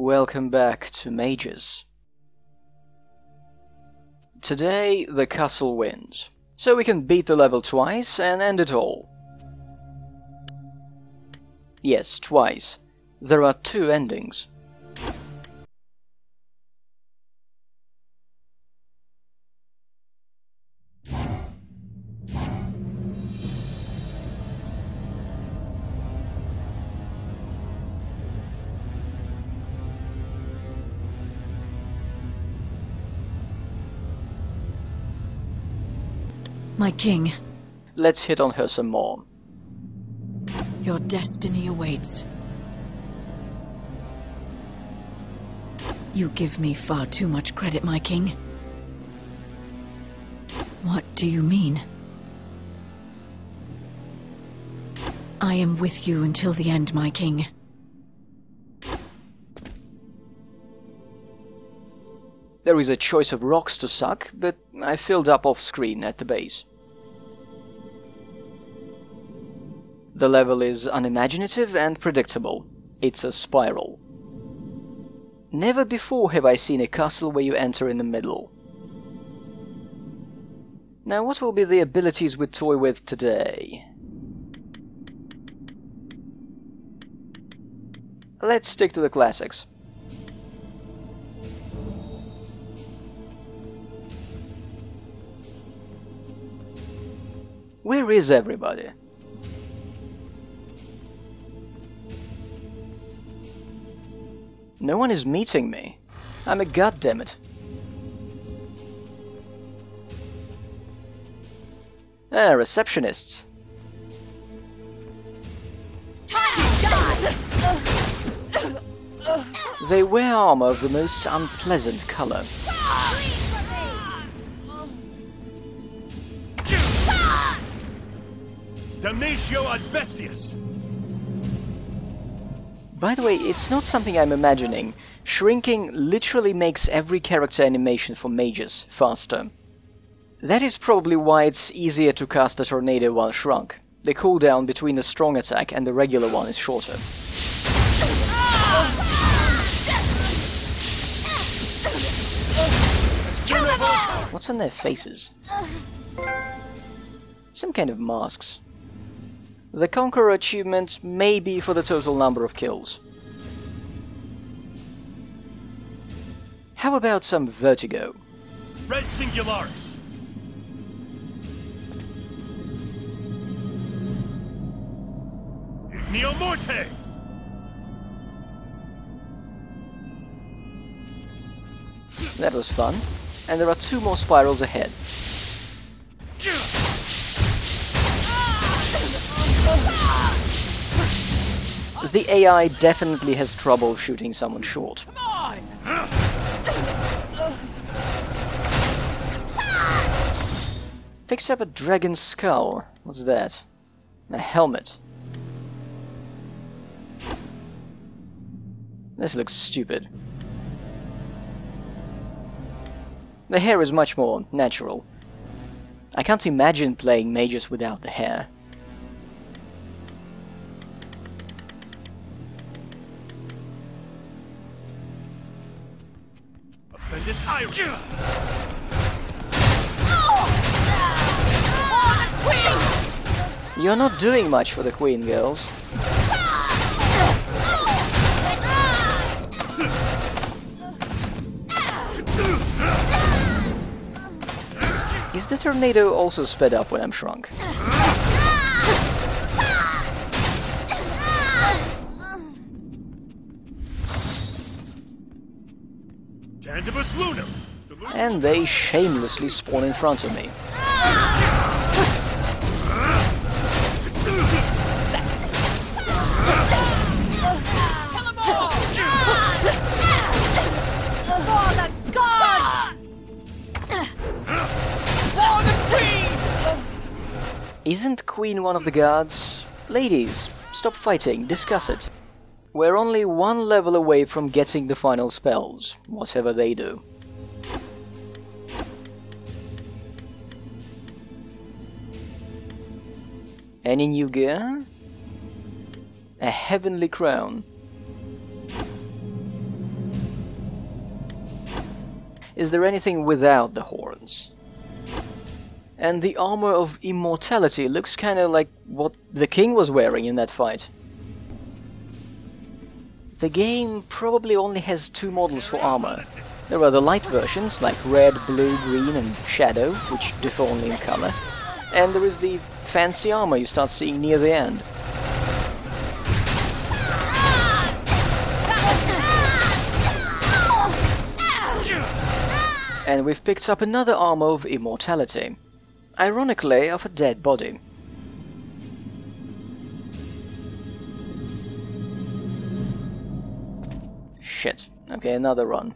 Welcome back to Magus. Today the castle wins, so we can beat the level twice and end it all. Yes, twice. There are two endings. My king. Let's hit on her some more. Your destiny awaits. You give me far too much credit, my king. What do you mean? I am with you until the end, my king. There is a choice of rocks to suck, but I filled up off-screen at the base. The level is unimaginative and predictable. It's a spiral. Never before have I seen a castle where you enter in the middle. Now, what will be the abilities we toy with today? Let's stick to the classics. Where is everybody? No one is meeting me. I'm a goddammit. Ah, receptionists. They wear armor of the most unpleasant color. Damnatio ad bestias! By the way, it's not something I'm imagining. Shrinking literally makes every character animation for mages faster. That is probably why it's easier to cast a tornado while shrunk. The cooldown between the strong attack and the regular one is shorter. What's on their faces? Some kind of masks. The Conqueror achievement may be for the total number of kills. How about some vertigo? Res Singularis! Igneo Morte! That was fun. And there are two more spirals ahead. The AI definitely has trouble shooting someone short. Picks up a dragon's skull. What's that? A helmet. This looks stupid. The hair is much more natural. I can't imagine playing mages without the hair. Offendus Iris! You're not doing much for the Queen, girls. Is the tornado also sped up when I'm shrunk? Tantibus Lunum! And they shamelessly spawn in front of me. For the gods! For the queen! Isn't Queen one of the guards? Ladies, stop fighting, discuss it. We're only one level away from getting the final spells, whatever they do. Any new gear? A heavenly crown. Is there anything without the horns? And the armor of immortality looks kinda like what the king was wearing in that fight. The game probably only has 2 models for armor. There are the light versions, like red, blue, green and shadow, which differ only in color. And there is the fancy armor you start seeing near the end. And we've picked up another armor of immortality. Ironically, of a dead body. Shit. Okay, another run.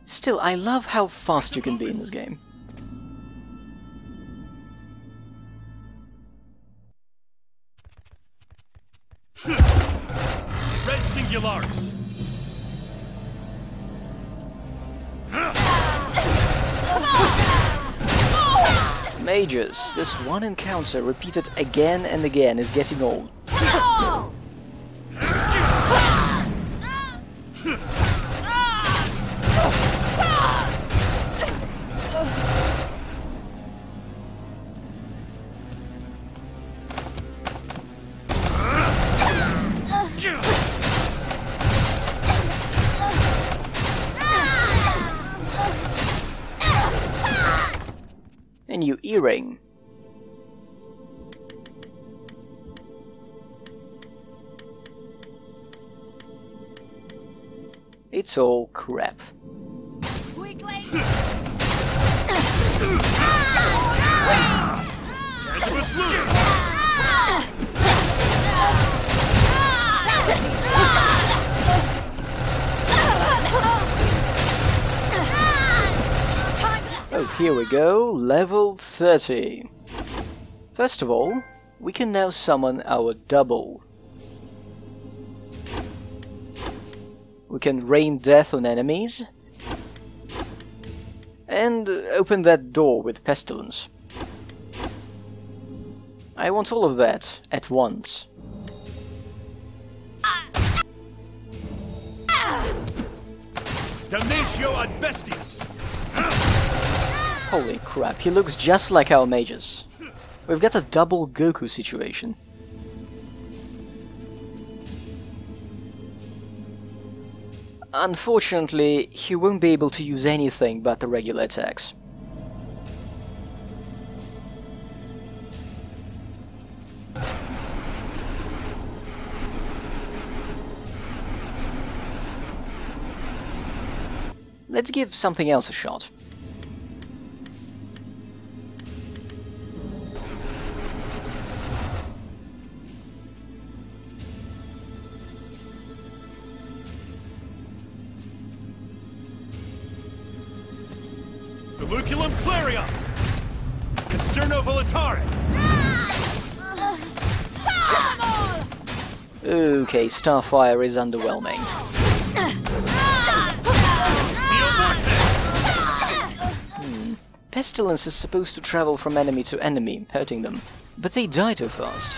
Still, I love how fast you can be in this game. Res Singularis. Magus, this one encounter repeated again and again is getting old. A new earring. It's all crap. Tantibus Lunum. Oh, here we go, level 30. First of all, we can now summon our double. We can rain death on enemies, and open that door with pestilence. I want all of that at once. Damnatio ad bestias. Holy crap, he looks just like our mages. We've got a double Goku situation. Unfortunately, he won't be able to use anything but the regular attacks. Let's give something else a shot. Veluculum Clariot. Caserno Volitare. Okay, Starfire is underwhelming. Pestilence is supposed to travel from enemy to enemy, hurting them, but they die too fast.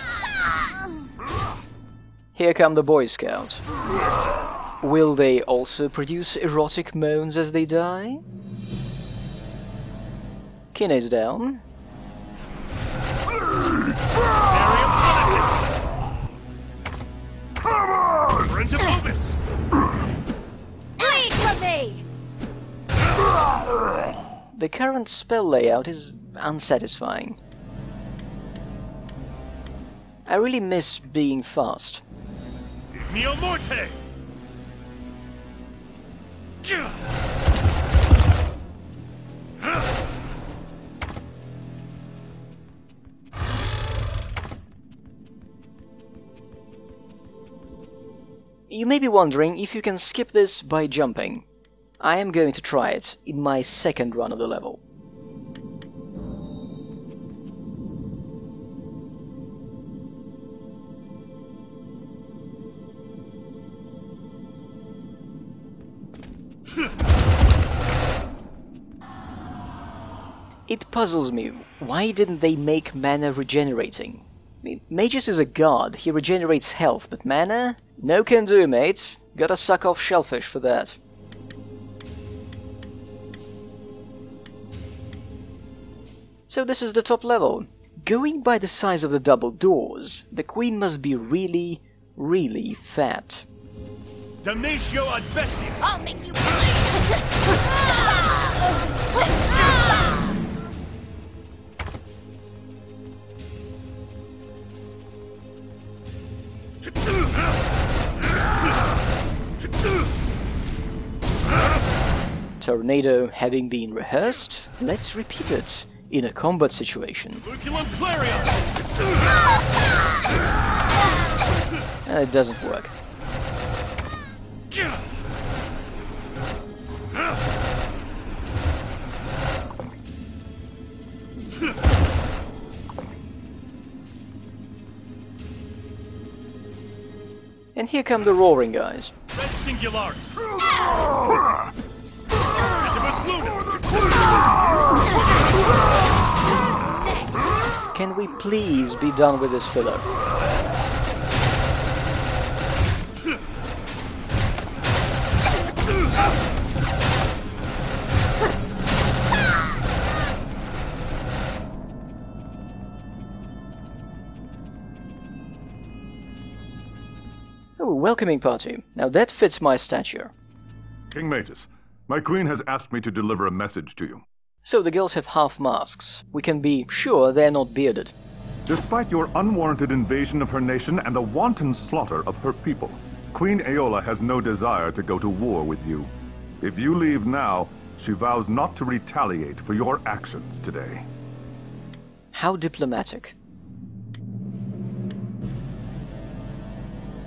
Here come the Boy Scouts. Will they also produce erotic moans as they die? Kine's down. Bleed from me! The current spell layout is unsatisfying. I really miss being fast. Mio Morte! You may be wondering if you can skip this by jumping. I am going to try it in my second run of the level. It puzzles me, why didn't they make mana regenerating? I mean, Magus is a god, he regenerates health, but mana? No can do, mate. Gotta suck off shellfish for that. So this is the top level. Going by the size of the double doors, the queen must be really, really fat. Damnatio ad bestias! I'll make you bleed! Tornado having been rehearsed, let's repeat it in a combat situation. Luculum Clarion! And it doesn't work. And here come the roaring guys. Red Singularis! Antibus Luna! Can we please be done with this filler? Oh, welcoming party. Now that fits my stature. King Magus, my queen has asked me to deliver a message to you. So the girls have half masks. We can be sure they're not bearded. Despite your unwarranted invasion of her nation and the wanton slaughter of her people, Queen Aola has no desire to go to war with you. If you leave now, she vows not to retaliate for your actions today. How diplomatic.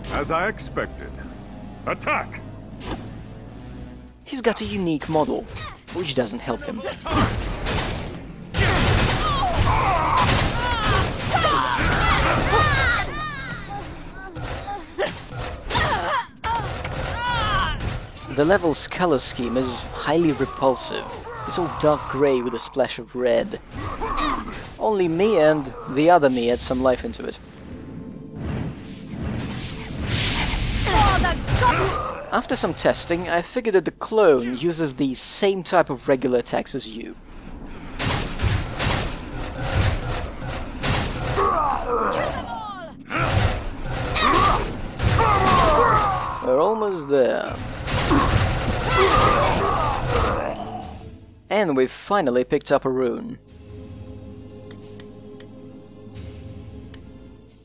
As I expected. Attack! He's got a unique model, which doesn't help him. The level's color scheme is highly repulsive. It's all dark grey with a splash of red. Only me and the other me had some life into it. After some testing, I figured that the clone uses the same type of regular attacks as you. We're almost there. And we've finally picked up a rune.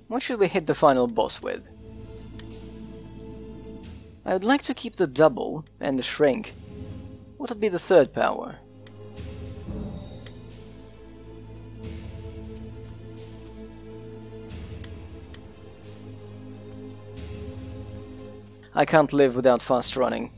What should we hit the final boss with? I would like to keep the double and the shrink. What would be the third power? I can't live without fast running.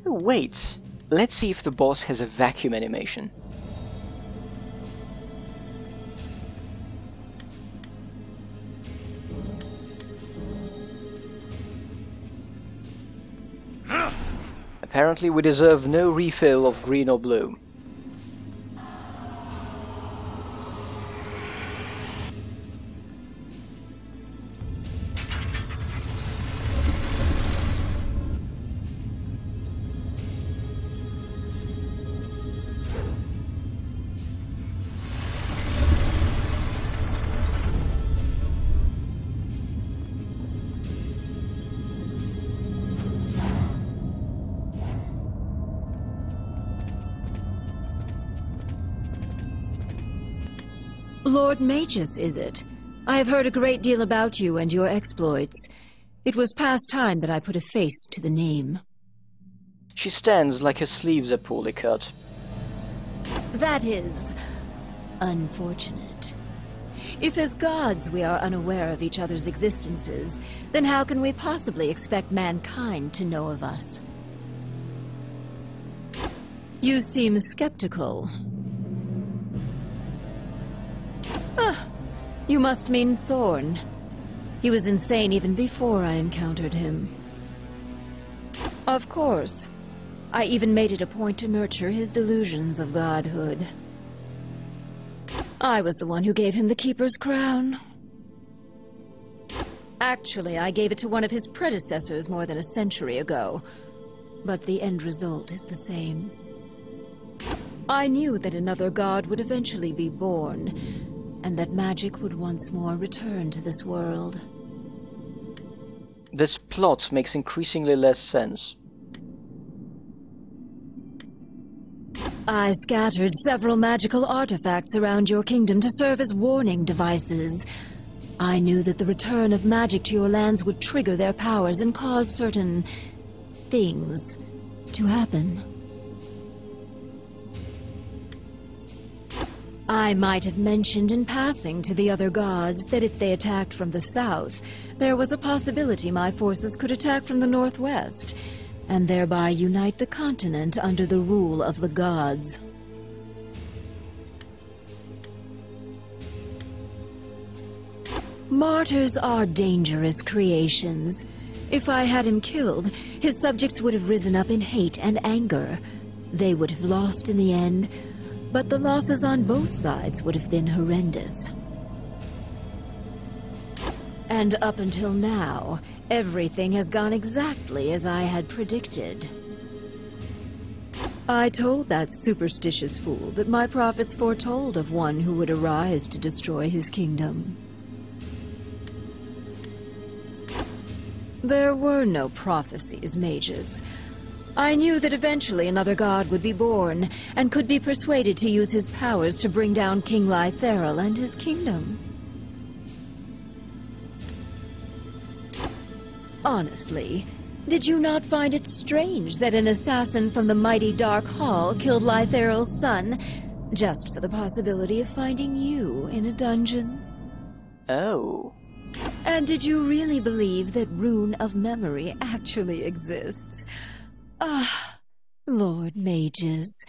Oh, wait! Let's see if the boss has a vacuum animation. Apparently we deserve no refill of green or blue. Lord Magus, is it? I have heard a great deal about you and your exploits. It was past time that I put a face to the name. She stands like her sleeves are poorly cut. That is unfortunate. If as gods we are unaware of each other's existences, then how can we possibly expect mankind to know of us? You seem skeptical. Ah, you must mean Thorn. He was insane even before I encountered him. Of course. I even made it a point to nurture his delusions of godhood. I was the one who gave him the Keeper's crown. Actually, I gave it to one of his predecessors more than a century ago. But the end result is the same. I knew that another god would eventually be born, and that magic would once more return to this world. This plot makes increasingly less sense. I scattered several magical artifacts around your kingdom to serve as warning devices. I knew that the return of magic to your lands would trigger their powers and cause certain things to happen. I might have mentioned in passing to the other gods that if they attacked from the south, there was a possibility my forces could attack from the northwest, and thereby unite the continent under the rule of the gods. Martyrs are dangerous creations. If I had him killed, his subjects would have risen up in hate and anger. They would have lost in the end, but the losses on both sides would have been horrendous. And up until now, everything has gone exactly as I had predicted. I told that superstitious fool that my prophets foretold of one who would arise to destroy his kingdom. There were no prophecies, Magus. I knew that eventually another god would be born, and could be persuaded to use his powers to bring down King Lytheril and his kingdom. Honestly, did you not find it strange that an assassin from the mighty Dark Hall killed Lytheril's son, just for the possibility of finding you in a dungeon? Oh. And did you really believe that Rune of Memory actually exists? Ah, Lord Magus,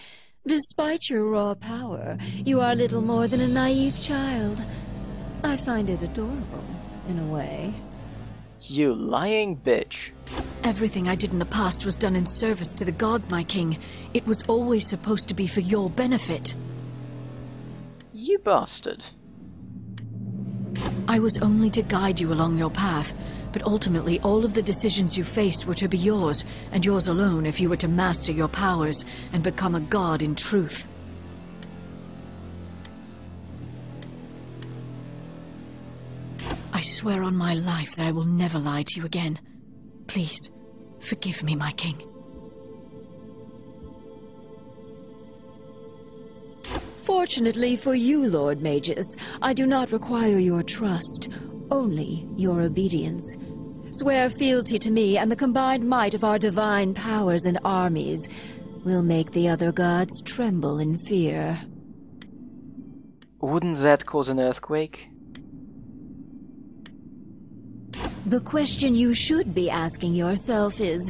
despite your raw power, you are little more than a naive child. I find it adorable, in a way. You lying bitch. Everything I did in the past was done in service to the gods, my king. It was always supposed to be for your benefit. You bastard. I was only to guide you along your path, but ultimately all of the decisions you faced were to be yours, and yours alone if you were to master your powers and become a god in truth. I swear on my life that I will never lie to you again. Please, forgive me, my king. Fortunately for you, Lord Magus, I do not require your trust, only your obedience. Swear fealty to me, and the combined might of our divine powers and armies will make the other gods tremble in fear. Wouldn't that cause an earthquake? The question you should be asking yourself is,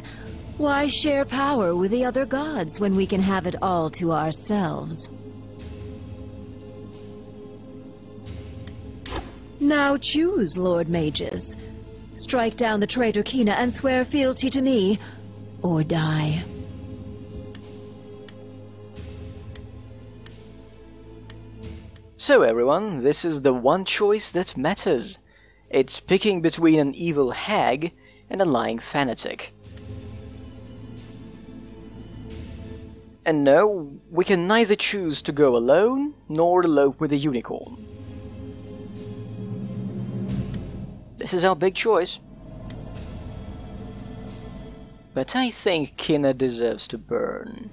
why share power with the other gods when we can have it all to ourselves? Now choose, Lord Magus. Strike down the traitor Kina and swear fealty to me, or die. So everyone, this is the one choice that matters. It's picking between an evil hag and a lying fanatic. And no, we can neither choose to go alone, nor elope with a unicorn. This is our big choice. But I think Kina deserves to burn.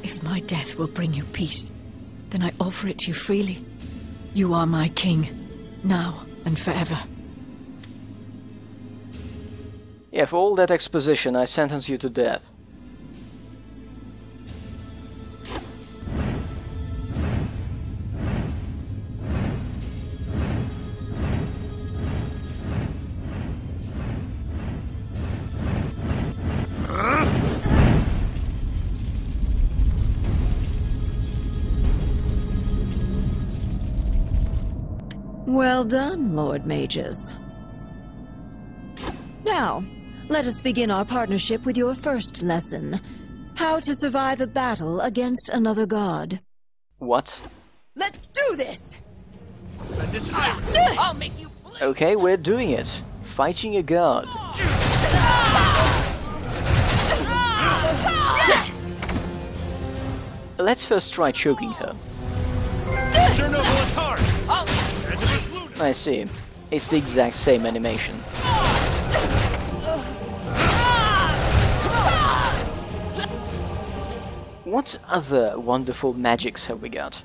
If my death will bring you peace, then I offer it to you freely. You are my king, now and forever. Yeah, for all that exposition, I sentence you to death. Well done, Lord Magus. Now, let us begin our partnership with your first lesson. How to survive a battle against another god. What? Let's do this! And this iris! I'll make you bleed! Okay, we're doing it. Fighting a god. Let's first try choking her. I see. It's the exact same animation. What other wonderful magics have we got?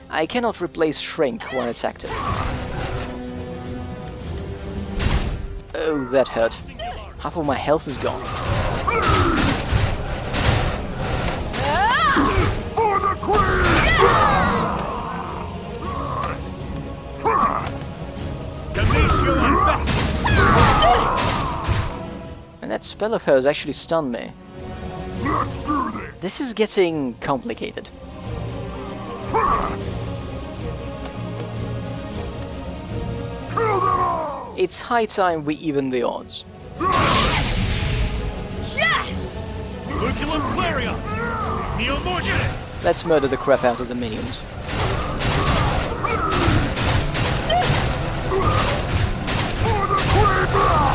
I cannot replace Shrink when it's active. Oh, that hurt. Half of my health is gone. For the Queen! And that spell of hers actually stunned me. Let's do this! This is getting complicated. Kill them all! It's high time we even the odds. Let's murder the crap out of the minions. For the Queen!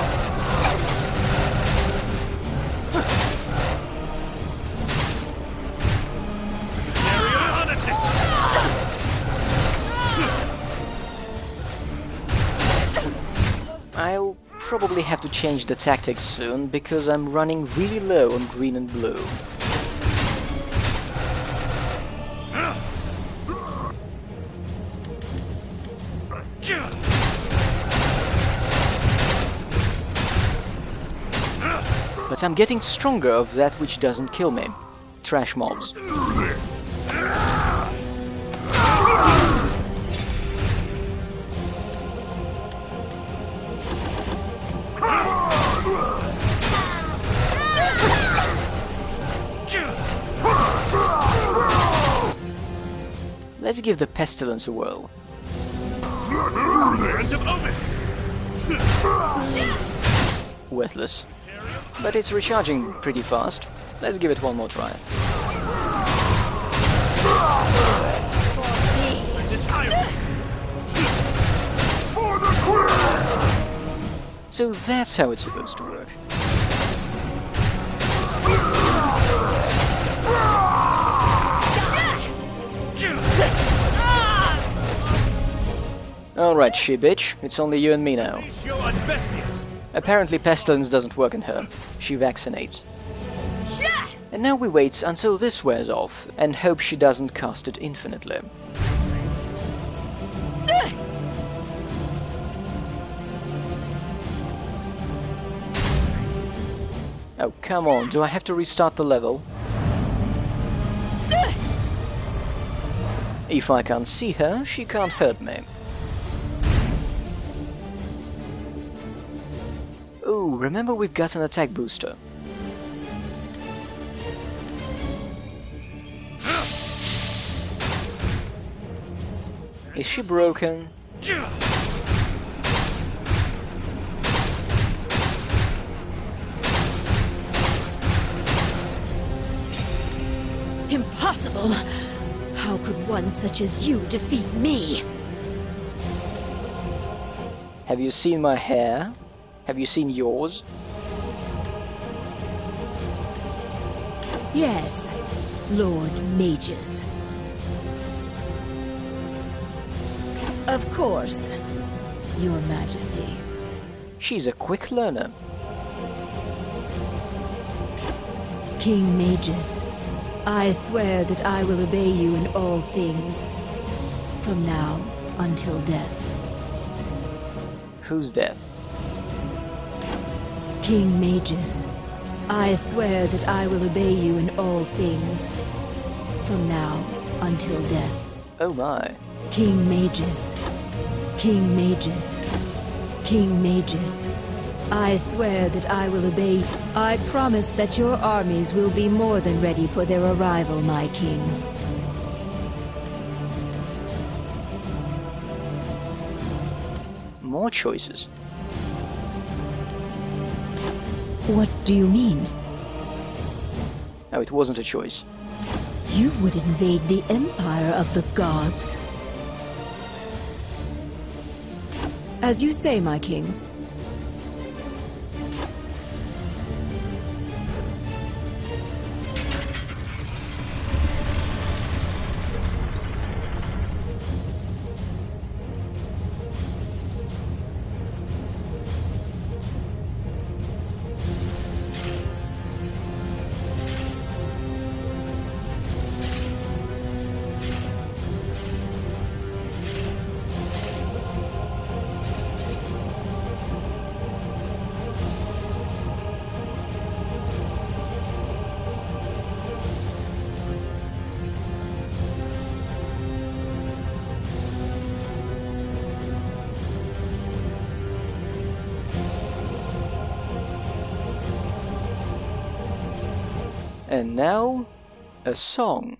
I'll probably have to change the tactics soon, because I'm running really low on green and blue. But I'm getting stronger of that which doesn't kill me. Trash mobs. Let's give the pestilence a whirl. Worthless. But it's recharging pretty fast. Let's give it one more try. So that's how it's supposed to work. Alright, she-bitch, it's only you and me now. Apparently pestilence doesn't work on her. She vaccinates. And now we wait until this wears off, and hope she doesn't cast it infinitely. Oh, come on, do I have to restart the level? If I can't see her, she can't hurt me. Oh, remember we've got an attack booster. Is she broken? Impossible! How could one such as you defeat me? Have you seen my hair? Have you seen yours? Yes, Lord Magus. Of course, Your Majesty. She's a quick learner. King Magus, I swear that I will obey you in all things, from now until death. Whose death? King Magus, I swear that I will obey you in all things, from now until death. Oh my. King Magus, King Magus, King Magus, I swear that I will obey. I promise that your armies will be more than ready for their arrival, my king. More choices. What do you mean? Oh, it wasn't a choice. You would invade the empire of the gods. As you say, my king. And now, a song.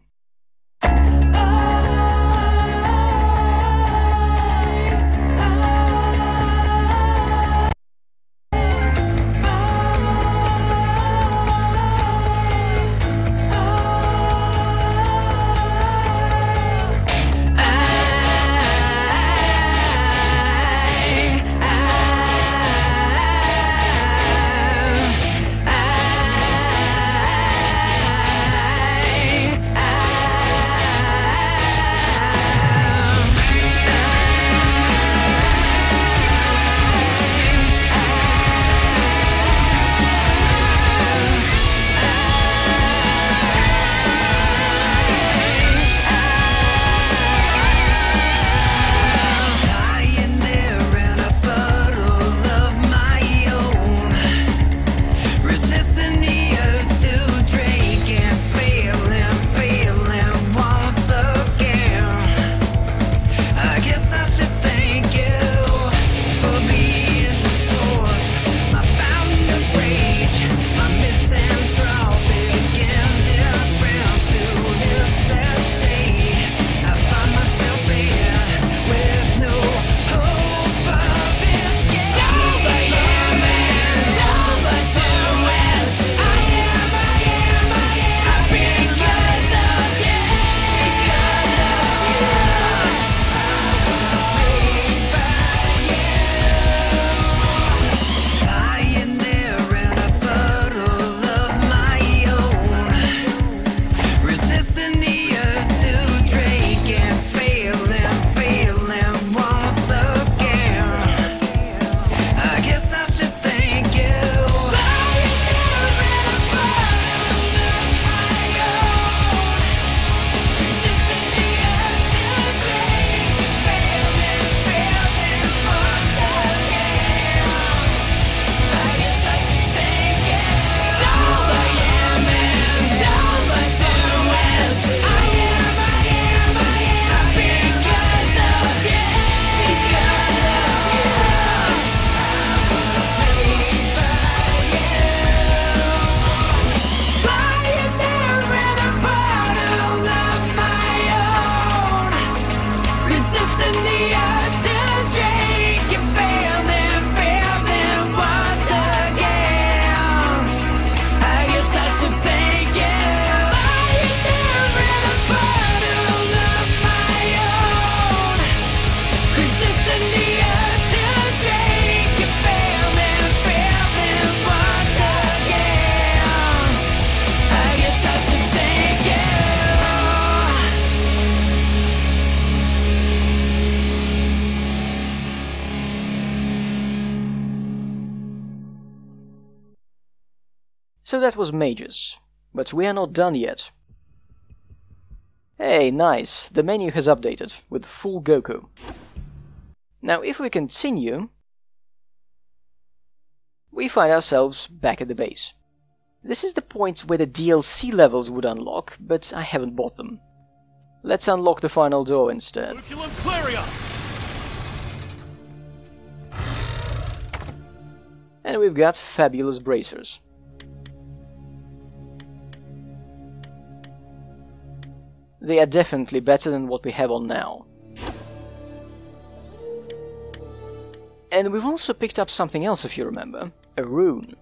So that was Magus, but we are not done yet. Hey, nice, the menu has updated, with full Goku. Now if we continue, we find ourselves back at the base. This is the point where the DLC levels would unlock, but I haven't bought them. Let's unlock the final door instead. And we've got fabulous bracers. They are definitely better than what we have on now. And we've also picked up something else, if you remember, a rune.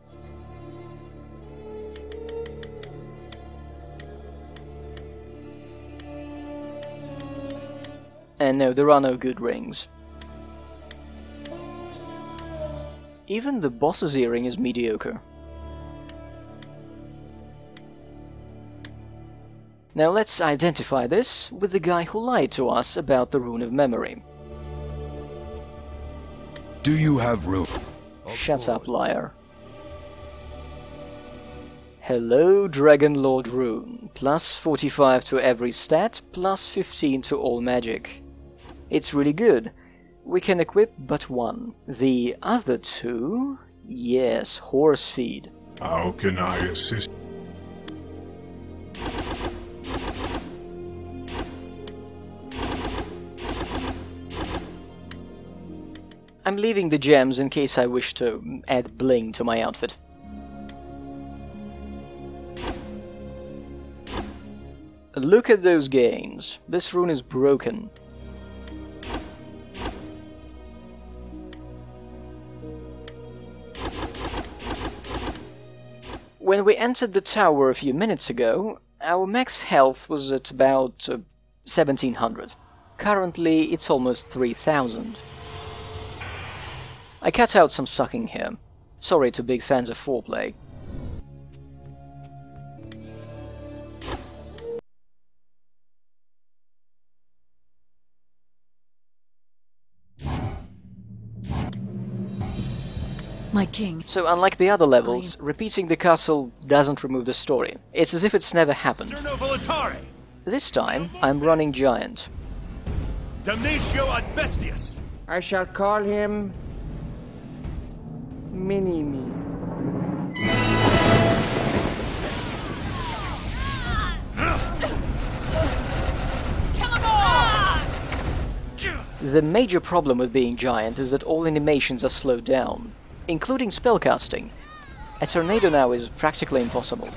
And no, there are no good rings. Even the boss's earring is mediocre. Now let's identify this with the guy who lied to us about the Rune of Memory. Do you have room? Shut up, liar. Hello, Dragon Lord Rune. Plus 45 to every stat, plus 15 to all magic. It's really good. We can equip but one. The other two... yes, horse feed. How can I assist? I'm leaving the gems in case I wish to add bling to my outfit. Look at those gains. This rune is broken. When we entered the tower a few minutes ago, our max health was at about 1700. Currently, it's almost 3000. I cut out some sucking here. Sorry to big fans of foreplay. My king. So unlike the other levels, repeating the castle doesn't remove the story. It's as if it's never happened. This time, I'm running giant. Damnatio ad bestias! I shall call him Mini-Me. The major problem with being giant is that all animations are slowed down, including spellcasting. A tornado now is practically impossible.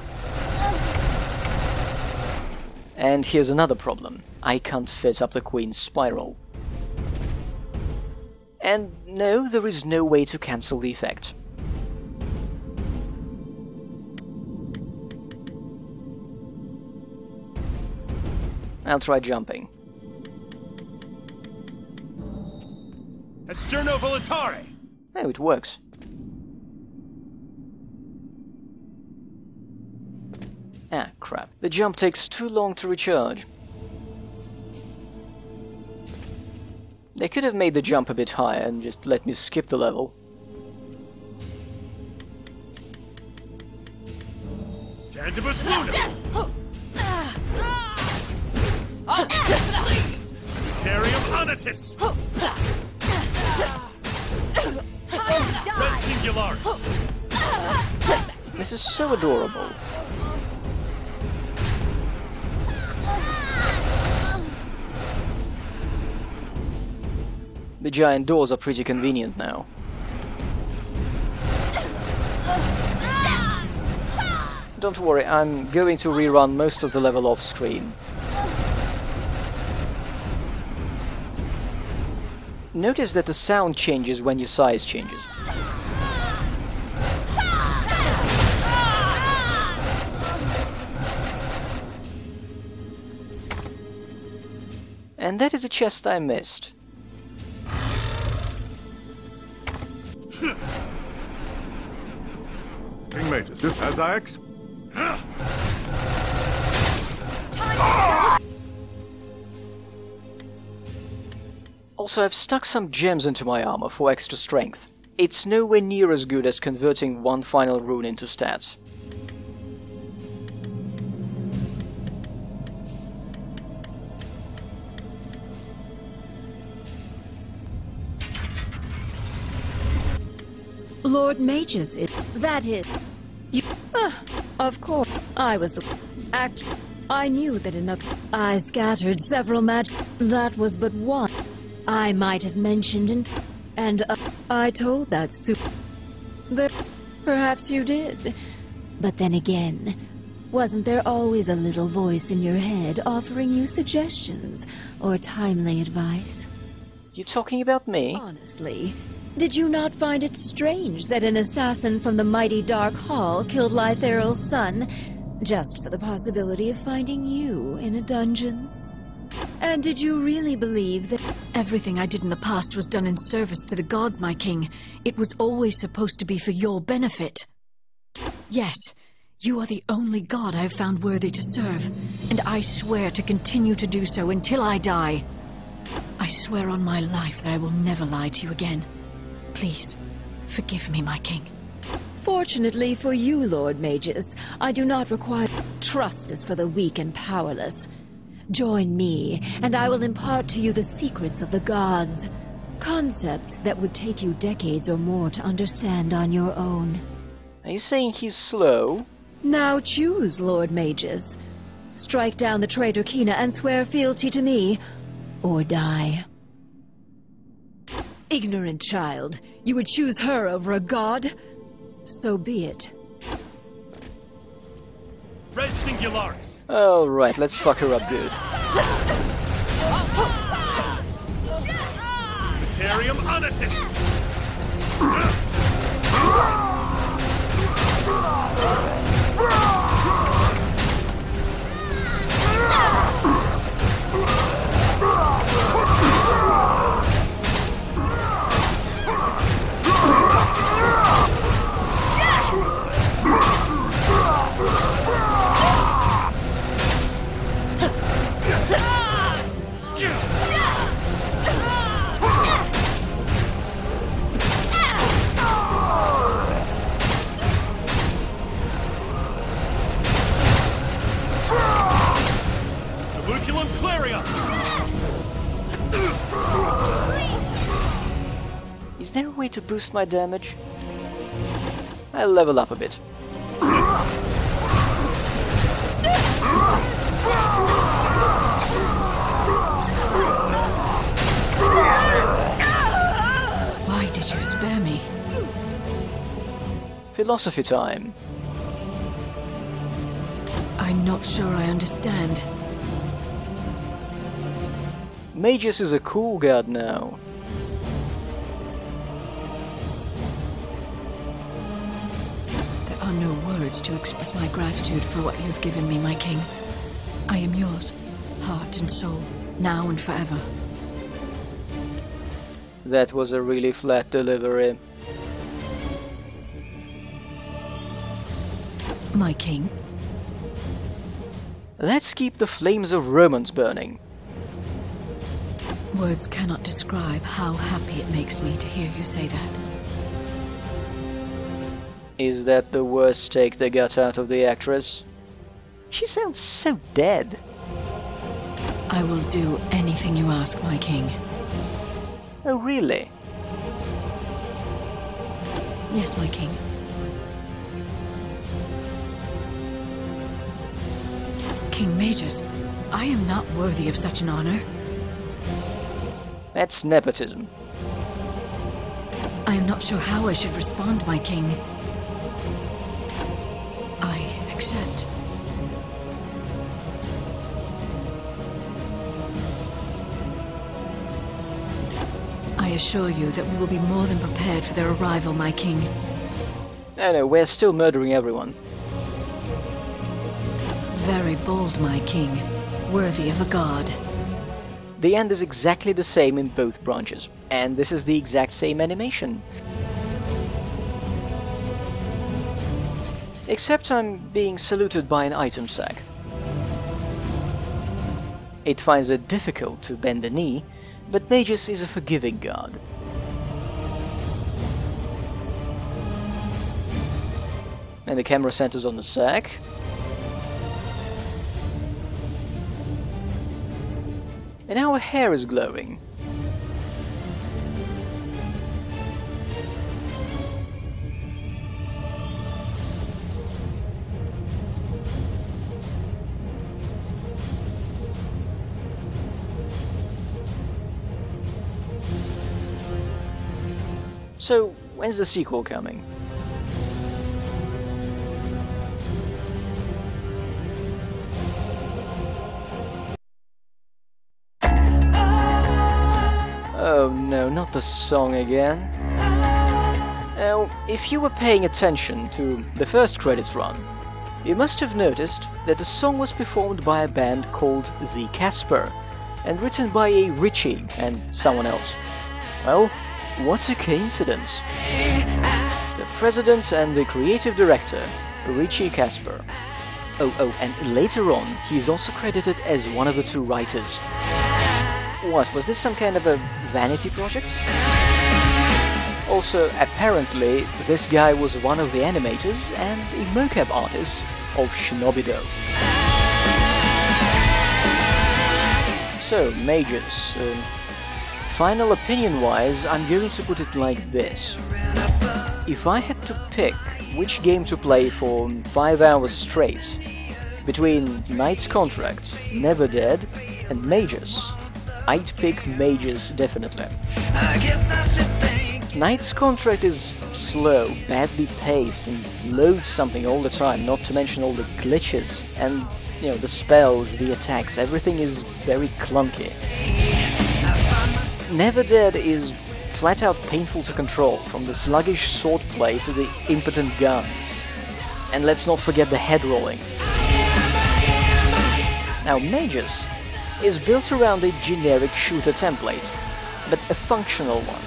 And here's another problem. I can't fit up the Queen's spiral. And no, there is no way to cancel the effect. I'll try jumping. Esterno volitare! Oh, it works. Ah, crap. The jump takes too long to recharge. They could have made the jump a bit higher and just let me skip the level. Tandibus Luna! Cemeterium Anatis! Res Singularis! This is so adorable. The giant doors are pretty convenient now. Don't worry, I'm going to rerun most of the level off screen. Notice that the sound changes when your size changes. And that is a chest I missed. King Magus, just as I expected. Also, I've stuck some gems into my armor for extra strength. It's nowhere near as good as converting one final rune into stats. Lord Magus is... that is... you... of course, I was the... act... I knew that enough... I scattered several that was but one. I might have mentioned and I told that that perhaps you did. But then again, wasn't there always a little voice in your head offering you suggestions or timely advice? You talking about me? Honestly, did you not find it strange that an assassin from the mighty Dark Hall killed Lytheral's son just for the possibility of finding you in a dungeon? And did you really believe that... Everything I did in the past was done in service to the gods, my king. It was always supposed to be for your benefit. Yes, you are the only god I have found worthy to serve, and I swear to continue to do so until I die. I swear on my life that I will never lie to you again. Please, forgive me, my king. Fortunately for you, Lord Magus, I do not require... Trust is for the weak and powerless. Join me, and I will impart to you the secrets of the gods. Concepts that would take you decades or more to understand on your own. Are you saying he's slow? Now choose, Lord Magus. Strike down the traitor Kina and swear fealty to me, or die. Ignorant child, you would choose her over a god? So be it. Res Singularis. Alright, let's fuck her up good. Scutarium Unitus. Is there a way to boost my damage? I'll level up a bit. Why did you spare me? Philosophy time. I'm not sure I understand. Magus is a cool god now. There are no words to express my gratitude for what you've given me, my king. I am yours, heart and soul, now and forever. That was a really flat delivery. My king? Let's keep the flames of romance burning. Words cannot describe how happy it makes me to hear you say that. Is that the worst take they got out of the actress? She sounds so dead. I will do anything you ask, my king. Oh, really? Yes, my king. King Magus, I am not worthy of such an honor. That's nepotism. I am not sure how I should respond, my king. I accept. I assure you that we will be more than prepared for their arrival, my king. No, we're still murdering everyone. Very bold, my king. Worthy of a god. The end is exactly the same in both branches, and this is the exact same animation. Except I'm being saluted by an item sack. It finds it difficult to bend the knee, but Magus is a forgiving god. And the camera centers on the sack. And our hair is glowing. So, when's the sequel coming? Oh no, not the song again. Now, if you were paying attention to the first credits run, you must have noticed that the song was performed by a band called The Casper, and written by a Richie and someone else. Well, what a coincidence. The president and the creative director, Richie Casper. Oh, and later on, he's also credited as one of the two writers. What, was this some kind of a vanity project? Also, apparently, this guy was one of the animators and a mocap artist of Shinobi-Do. So, Magus. Final opinion-wise, I'm going to put it like this. If I had to pick which game to play for 5 hours straight, between Knight's Contract, Never Dead, and Magus, I'd pick Magus definitely. Knight's Contract is slow, badly paced, and loads something all the time, not to mention all the glitches, and, you know, the spells, the attacks, everything is very clunky. Never Dead is flat out painful to control, from the sluggish swordplay to the impotent guns. And let's not forget the head rolling. Now, Magus is built around a generic shooter template, but a functional one.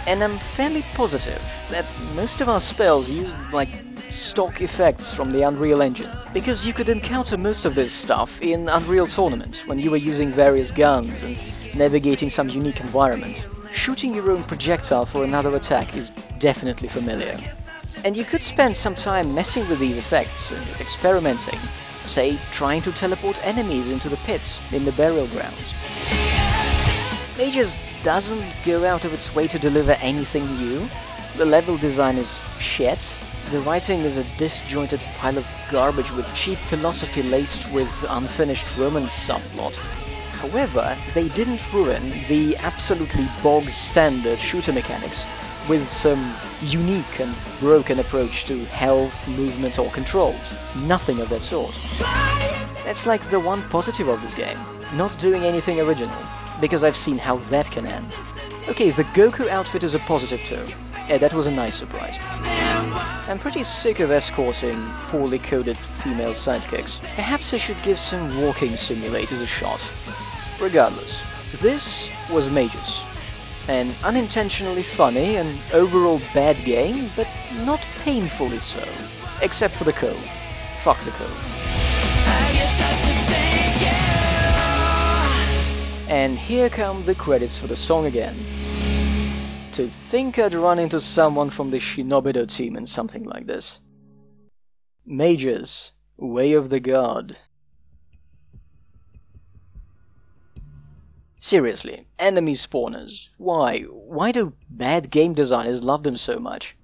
And I'm fairly positive that most of our spells used like stock effects from the Unreal Engine, because you could encounter most of this stuff in Unreal Tournament when you were using various guns and navigating some unique environment. Shooting your own projectile for another attack is definitely familiar. And you could spend some time messing with these effects and experimenting, say trying to teleport enemies into the pits in the burial grounds. Magus doesn't go out of its way to deliver anything new. The level design is shit. The writing is a disjointed pile of garbage with cheap philosophy laced with unfinished romance subplot. However, they didn't ruin the absolutely bog-standard shooter mechanics with some unique and broken approach to health, movement or controls. Nothing of that sort. That's like the one positive of this game, not doing anything original, because I've seen how that can end. Okay, the Goku outfit is a positive too. Yeah, that was a nice surprise. I'm pretty sick of escorting poorly coded female sidekicks. Perhaps I should give some walking simulators a shot. Regardless, this was Magus. An unintentionally funny and overall bad game, but not painfully so. Except for the code. Fuck the code. And here come the credits for the song again. To think I'd run into someone from the Shinobi-Do team in something like this. Magus, Way of the God. Seriously, enemy spawners. Why? Why do bad game designers love them so much?